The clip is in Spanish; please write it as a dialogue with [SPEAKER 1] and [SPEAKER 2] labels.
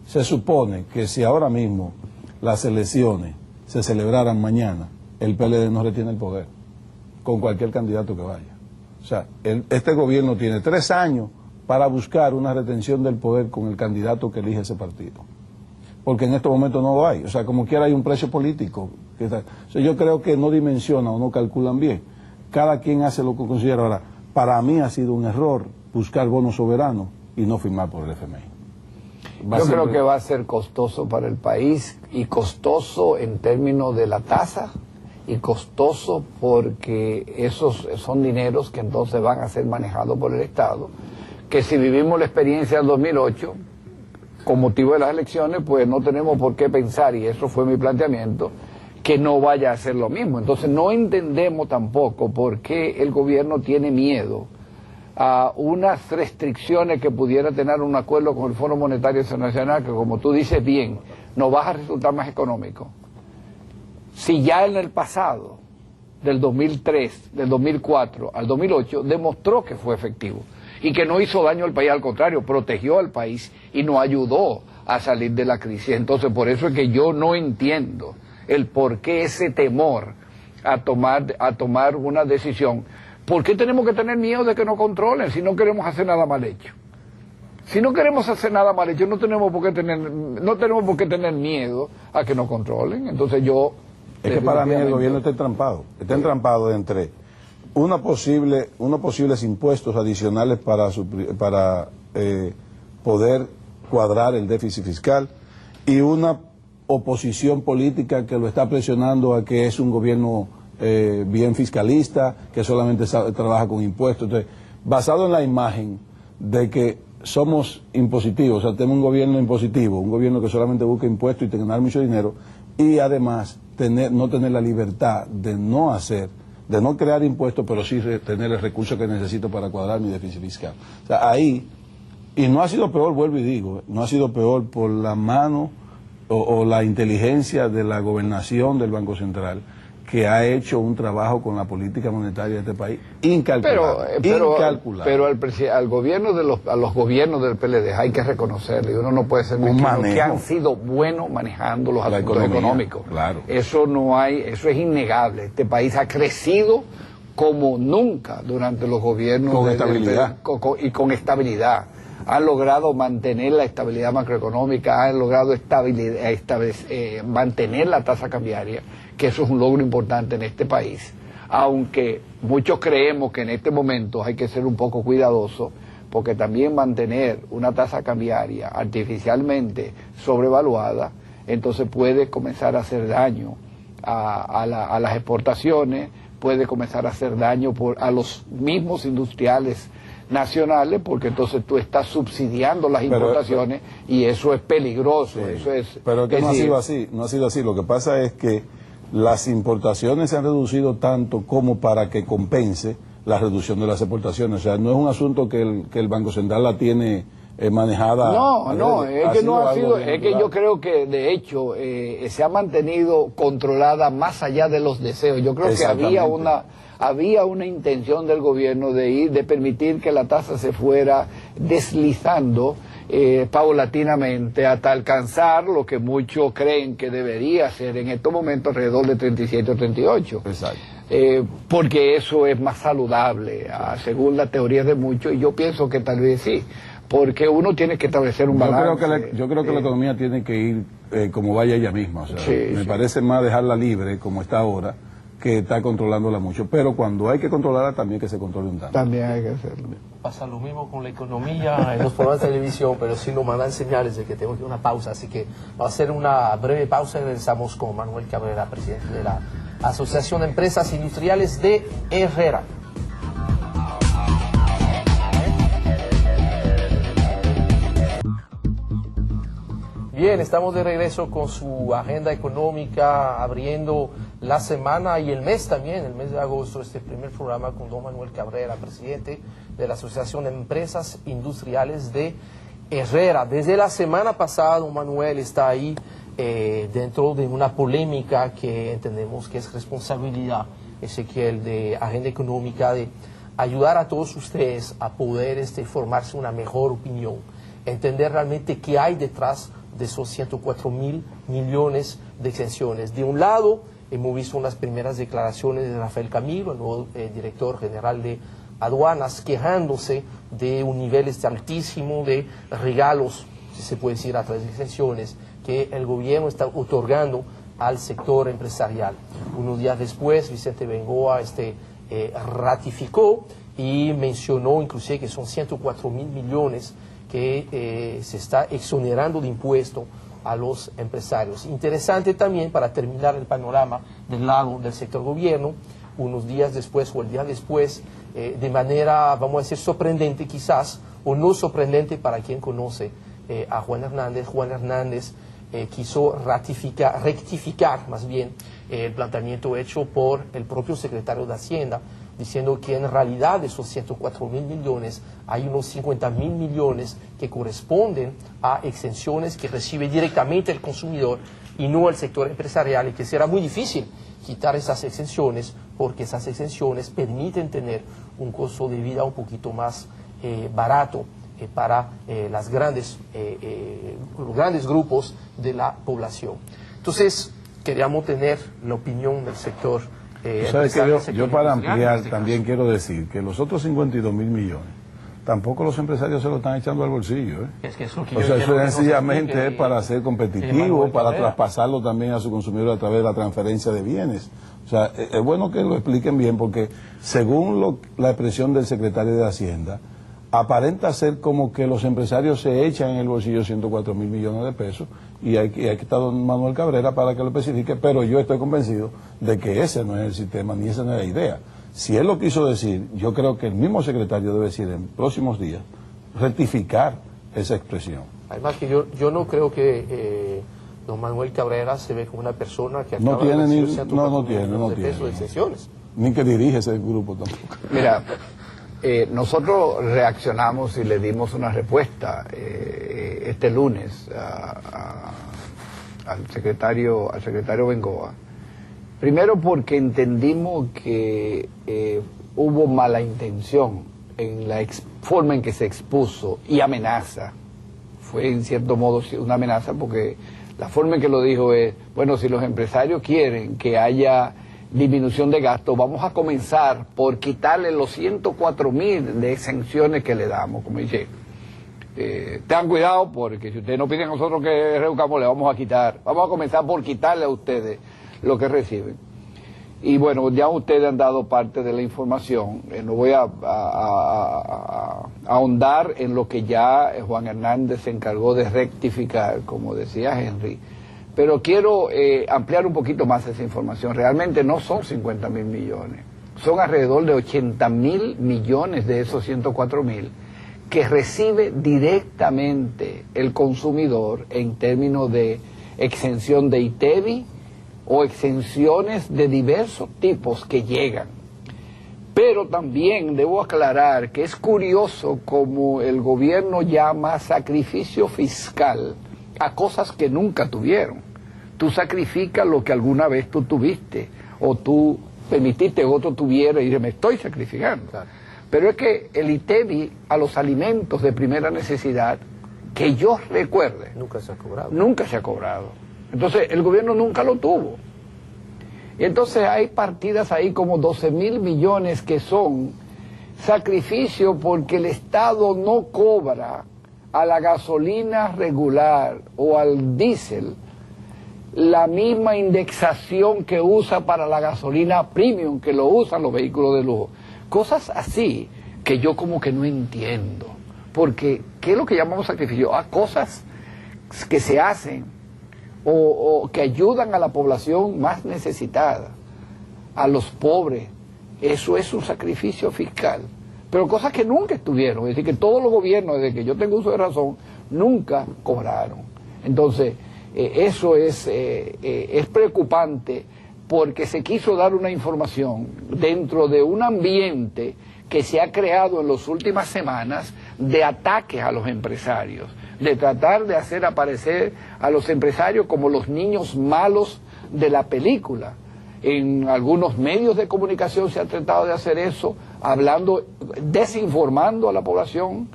[SPEAKER 1] Se supone que si ahora mismo las elecciones se celebraran mañana, el PLD no retiene el poder, con cualquier candidato que vaya. O sea, este gobierno tiene 3 años para buscar una retención del poder con el candidato que elige ese partido. Porque en este momento no lo hay. O sea, como quiera hay un precio político. O sea, yo creo que no dimensionan o no calculan bien. Cada quien hace lo que considera. Ahora, para mí ha sido un error buscar bonos soberanos y no firmar por el FMI.
[SPEAKER 2] Yo creo que va a ser costoso para el país, y costoso en términos de la tasa, y costoso porque esos son dineros que entonces van a ser manejados por el Estado, que si vivimos la experiencia del 2008, con motivo de las elecciones, pues no tenemos por qué pensar, y eso fue mi planteamiento, que no vaya a ser lo mismo. Entonces no entendemos tampoco por qué el gobierno tiene miedo a unas restricciones que pudiera tener un acuerdo con el Fondo Monetario Internacional, que como tú dices bien, nos va a resultar más económico. Si ya en el pasado, del 2003, del 2004 al 2008, demostró que fue efectivo y que no hizo daño al país, al contrario, protegió al país y nos ayudó a salir de la crisis. Entonces, por eso es que yo no entiendo el por qué ese temor a tomar una decisión. ¿Por qué tenemos que tener miedo de que nos controlen si no queremos hacer nada mal hecho? Si no queremos hacer nada mal hecho, no tenemos por qué tener miedo a que nos controlen. Entonces yo...
[SPEAKER 1] Es que para mí el gobierno está entrampado entre unos posibles impuestos adicionales para poder cuadrar el déficit fiscal, y una oposición política que lo está presionando a que es un gobierno bien fiscalista, que solamente trabaja con impuestos. Entonces, basado en la imagen de que somos impositivos, o sea, tenemos un gobierno impositivo, un gobierno que solamente busca impuestos y ganar mucho dinero, y además no tener la libertad de no crear impuestos, pero sí tener el recurso que necesito para cuadrar mi déficit fiscal. O sea, ahí, y no ha sido peor, vuelvo y digo, no ha sido peor por la mano o la inteligencia de la gobernación del Banco Central, que ha hecho un trabajo con la política monetaria de este país incalculable.
[SPEAKER 2] Pero al gobierno a los gobiernos del PLD hay que reconocerle, y uno no puede ser mezquino, que han sido buenos manejando los asuntos económicos.
[SPEAKER 1] Claro.
[SPEAKER 2] Eso es innegable. Este país ha crecido como nunca durante los gobiernos
[SPEAKER 1] con estabilidad.
[SPEAKER 2] Y con estabilidad. Han logrado mantener la estabilidad macroeconómica, han logrado mantener la tasa cambiaria, que eso es un logro importante en este país, aunque muchos creemos que en este momento hay que ser un poco cuidadosos, porque también mantener una tasa cambiaria artificialmente sobrevaluada, entonces puede comenzar a hacer daño a las exportaciones, puede comenzar a hacer daño a los mismos industriales nacionales, porque entonces tú estás subsidiando las importaciones, y eso es peligroso.
[SPEAKER 1] Sí, pero que no ha sido así. Lo que pasa es que las importaciones se han reducido tanto como para que compense la reducción de las exportaciones. O sea, no es un asunto que el Banco Central la tiene manejada.
[SPEAKER 2] Es que yo creo que de hecho se ha mantenido controlada más allá de los deseos. Yo creo que había una intención del gobierno de permitir que la tasa se fuera deslizando paulatinamente hasta alcanzar lo que muchos creen que debería ser en estos momentos alrededor de 37 o 38.
[SPEAKER 1] Exacto.
[SPEAKER 2] Porque eso es más saludable, según la teoría de muchos, y yo pienso que tal vez sí, porque uno tiene que establecer un balance.
[SPEAKER 1] Yo creo que la economía tiene que ir como vaya ella misma. O sea, me parece más dejarla libre como está ahora, que está controlándola mucho, pero cuando hay que controlarla también que se controle un tanto.
[SPEAKER 2] También hay que hacerlo.
[SPEAKER 3] Pasa lo mismo con la economía en los programas de televisión, pero sí nos mandan señales de que tenemos que ir a una pausa, así que va a ser una breve pausa y regresamos con Manuel Cabrera, presidente de la Asociación de Empresas Industriales de Herrera. Bien, estamos de regreso con su agenda económica, abriendo la semana y el mes también, el mes de agosto, este primer programa con don Manuel Cabrera, presidente de la Asociación de Empresas Industriales de Herrera. Desde la semana pasada, don Manuel está ahí dentro de una polémica que entendemos que es responsabilidad, Ezequiel, de agenda económica, de ayudar a todos ustedes a poder formarse una mejor opinión, entender realmente qué hay detrás de esos 104.000 millones de exenciones. De un lado, hemos visto unas primeras declaraciones de Rafael Camilo, el nuevo director general de aduanas, quejándose de un nivel altísimo de regalos, si se puede decir, a través de exenciones, que el gobierno está otorgando al sector empresarial. Unos días después, Vicente Bengoa ratificó y mencionó inclusive que son 104.000 millones que se está exonerando de impuesto a los empresarios. Interesante también, para terminar el panorama del lado del sector gobierno, unos días después o el día después, de manera, vamos a decir, sorprendente quizás, o no sorprendente para quien conoce a Juan Hernández quiso rectificar más bien el planteamiento hecho por el propio secretario de Hacienda, diciendo que en realidad de esos 104.000 millones hay unos 50.000 millones que corresponden a exenciones que recibe directamente el consumidor y no el sector empresarial, y que será muy difícil quitar esas exenciones porque esas exenciones permiten tener un costo de vida un poquito más barato para los grandes grupos de la población. Entonces, queríamos tener la opinión del sector.
[SPEAKER 1] ¿Sabes que yo para ampliar también quiero decir que los otros 52.000 millones tampoco los empresarios se lo están echando al bolsillo, ¿eh?
[SPEAKER 3] Es que eso que
[SPEAKER 1] o sea, eso sencillamente es para ser
[SPEAKER 3] sí,
[SPEAKER 1] competitivo, para traspasarlo también a su consumidor a través de la transferencia de bienes. O sea, es bueno que lo expliquen bien, porque según la expresión del secretario de Hacienda, aparenta ser como que los empresarios se echan en el bolsillo 104.000 millones de pesos, y hay que estar don Manuel Cabrera para que lo especifique, pero yo estoy convencido de que ese no es el sistema, ni esa no es la idea. Si él lo quiso decir, yo creo que el mismo secretario debe decir en próximos días, rectificar esa expresión.
[SPEAKER 3] Además que yo no creo que don Manuel Cabrera se ve como una persona que
[SPEAKER 1] no tiene ni
[SPEAKER 3] de exenciones.
[SPEAKER 1] Ni que dirige ese grupo tampoco.
[SPEAKER 2] Mira, nosotros reaccionamos y le dimos una respuesta este lunes al secretario Bengoa. Primero porque entendimos que hubo mala intención en la forma en que se expuso y amenaza. Fue en cierto modo una amenaza porque la forma en que lo dijo es, bueno, si los empresarios quieren que haya disminución de gasto, vamos a comenzar por quitarle los 104.000 de exenciones que le damos. Como dice, tengan cuidado porque si ustedes no piden a nosotros que reduzcamos, le vamos a quitar. Vamos a comenzar por quitarle a ustedes lo que reciben. Y bueno, ya ustedes han dado parte de la información. No voy a ahondar en lo que ya Juan Hernández se encargó de rectificar, como decía Henry. Pero quiero ampliar un poquito más esa información. Realmente no son 50.000 millones. Son alrededor de 80.000 millones de esos 104.000 que recibe directamente el consumidor en términos de exención de ITEVI o exenciones de diversos tipos que llegan. Pero también debo aclarar que es curioso como el gobierno llama sacrificio fiscal a cosas que nunca tuvieron. Tú sacrificas lo que alguna vez tú tuviste, o tú permitiste que otro tuviera y dices, me estoy sacrificando. Claro. Pero es que el ITEVI a los alimentos de primera necesidad, que yo recuerde,
[SPEAKER 3] nunca se ha cobrado.
[SPEAKER 2] Nunca se ha cobrado. Entonces el gobierno nunca lo tuvo. Y entonces hay partidas ahí como 12.000 millones que son sacrificio porque el Estado no cobra a la gasolina regular o al diésel la misma indexación que usa para la gasolina premium que lo usan los vehículos de lujo. Cosas así que yo como que no entiendo. Porque, ¿qué es lo que llamamos sacrificio? A cosas que se hacen o que ayudan a la población más necesitada, a los pobres. Eso es un sacrificio fiscal. Pero cosas que nunca estuvieron. Es decir, que todos los gobiernos, desde que yo tengo uso de razón, nunca cobraron. Entonces, eso es preocupante porque se quiso dar una información dentro de un ambiente que se ha creado en las últimas semanas de ataques a los empresarios, de tratar de hacer aparecer a los empresarios como los niños malos de la película. En algunos medios de comunicación se ha tratado de hacer eso, hablando, desinformando a la población,